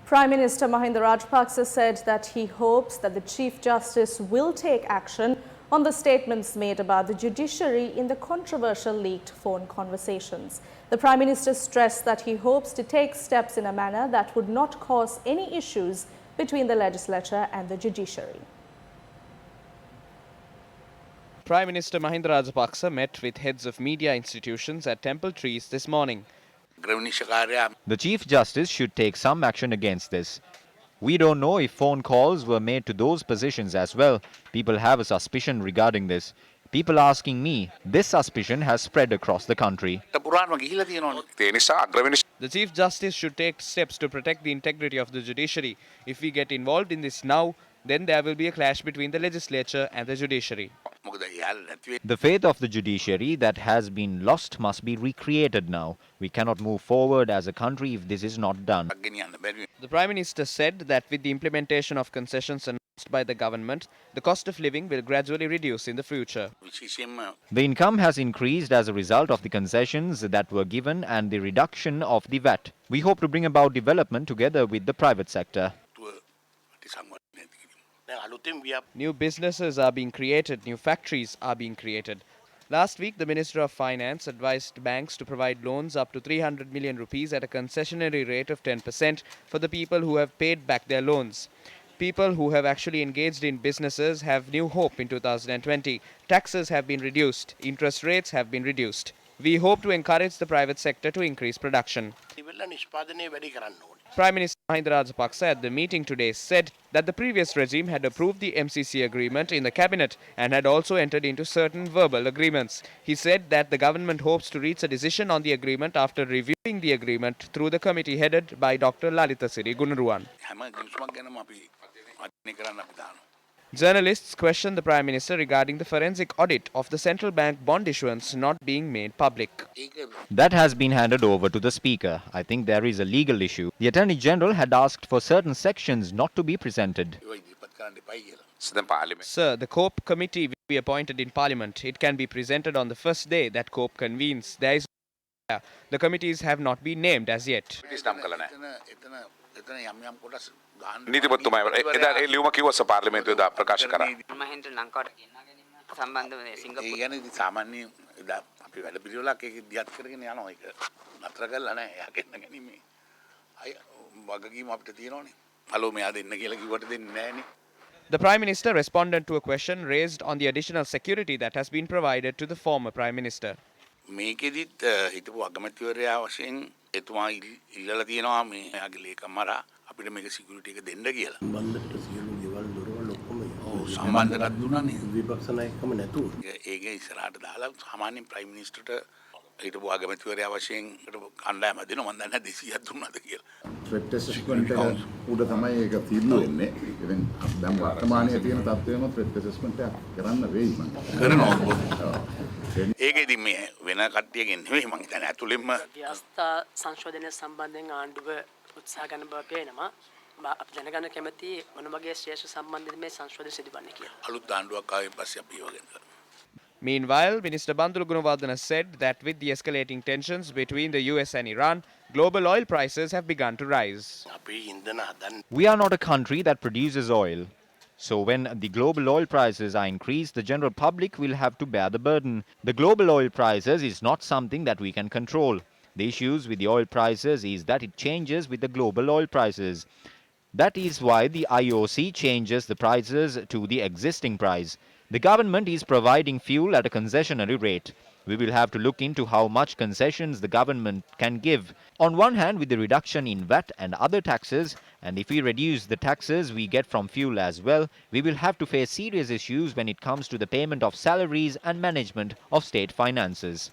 Prime Minister Mahinda Rajapaksa said that he hopes that the Chief Justice will take action on the statements made about the judiciary in the controversial leaked phone conversations. The Prime Minister stressed that he hopes to take steps in a manner that would not cause any issues between the legislature and the judiciary. Prime Minister Mahinda Rajapaksa met with heads of media institutions at Temple Trees this morning. The Chief Justice should take some action against this. We don't know if phone calls were made to those positions as well. People have a suspicion regarding this. People asking me, this suspicion has spread across the country. The Chief Justice should take steps to protect the integrity of the judiciary. If we get involved in this now, then there will be a clash between the legislature and the judiciary. The faith of the judiciary that has been lost must be recreated now. We cannot move forward as a country if this is not done. The Prime Minister said that with the implementation of concessions announced by the government, the cost of living will gradually reduce in the future. The income has increased as a result of the concessions that were given and the reduction of the VAT. We hope to bring about development together with the private sector. New businesses are being created, new factories are being created. Last week, the Minister of Finance advised banks to provide loans up to 300 million rupees at a concessionary rate of 10% for the people who have paid back their loans. People who have actually engaged in businesses have new hope in 2020. Taxes have been reduced, interest rates have been reduced. We hope to encourage the private sector to increase production. Prime Minister Mahinda Rajapaksa at the meeting today said that the previous regime had approved the MCC agreement in the cabinet and had also entered into certain verbal agreements. He said that the government hopes to reach a decision on the agreement after reviewing the agreement through the committee headed by Dr. Lalitha Gunaruwan. Journalists questioned the Prime Minister regarding the forensic audit of the central bank bond issuance not being made public. That has been handed over to the Speaker. I think there is a legal issue. The Attorney General had asked for certain sections not to be presented. Sir, the COPE committee will be appointed in Parliament. It can be presented on the first day that COPE convenes. There is the committees have not been named as yet. නීතිපතිතුමා එදා ඒ ලියුම කිව්වස පාර්ලිමේන්තුවේ දා ප්‍රකාශ කරා. මහින්ද ලංකාවට සම්බන්ධව සිංගප්පූරු ඒ කියන්නේ ඉතින් සාමාන්‍ය එදා අපි වැඩ පිළිවෙලක් ඒක දිහත් කරගෙන යනවා ඒක නතර කරලා නැහැ. එයා ගෙන්න ගැනීමේ අය වගකීම අපිට තියෙනවනේ. හලෝ මෙයා දෙන්න කියලා කිව්වට දෙන්නේ නැහනේ. The Prime Minister responded to a question raised on the additional security that has been provided to the former Prime Minister. මේකෙදිත් හිටපු අගමැතිවරයා වශයෙන් එතුමා ඉල්ලලා තියෙනවා මේ එයාගේ ලේකම්මරා අපිට මේක සිකියුරිටි එක දෙන්න කියලා. සම්බන්ධට සියලු ගෙවල් දොරවල් ඔක්කොම සම්බන්ධකම් දුන්නානේ විපක්ෂ නායකකම නැතුව. ඒක ඉස්සරහට දාලා සාමාන්‍ය ප්‍රයිම් මිනිස්ටර්ට හිටපු අගමැතිවරයා වශයෙන් කණ්ඩායම දෙනවා මම දන්නේ 200ක් දුන්නාද කියලා. threat assessment එක උඩ තමයි ඒක තීරණය වෙන්නේ. ඉතින් දැන් වර්තමානයේ තියෙන තත්ත්වෙම threat assessment එක කරන්න වෙයි මම. කරනවා. ඒකෙදි මේ වෙන කට්ටියගෙන් නෙවෙයි මම හිතන්නේ ඇතුළෙන්ම ව්‍යවස්ථා සංශෝධනය සම්බන්ධයෙන් ආණ්ඩුව උත්සාහ ගන්න බව පේනවා. අපි දැනගන්න කැමති මොන වගේ ශ්‍රේෂ්ඨ සම්බන්ධයෙන් මේ සංශෝධන සිදුවන්නේ කියලා. අලුත් ආණ්ඩුවක් ආවෙන් පස්සේ අපි ඒව ගැන කරමු. Meanwhile, Minister Bandula Gunawardena said that with the escalating tensions between the US and Iran, global oil prices have begun to rise. We are not a country that produces oil. So when the global oil prices are increased, the general public will have to bear the burden. The global oil prices is not something that we can control. The issues with the oil prices is that it changes with the global oil prices. That is why the IOC changes the prices to the existing price. The government is providing fuel at a concessionary rate. We will have to look into how much concessions the government can give. On one hand, with the reduction in VAT and other taxes, and if we reduce the taxes we get from fuel as well, we will have to face serious issues when it comes to the payment of salaries and management of state finances.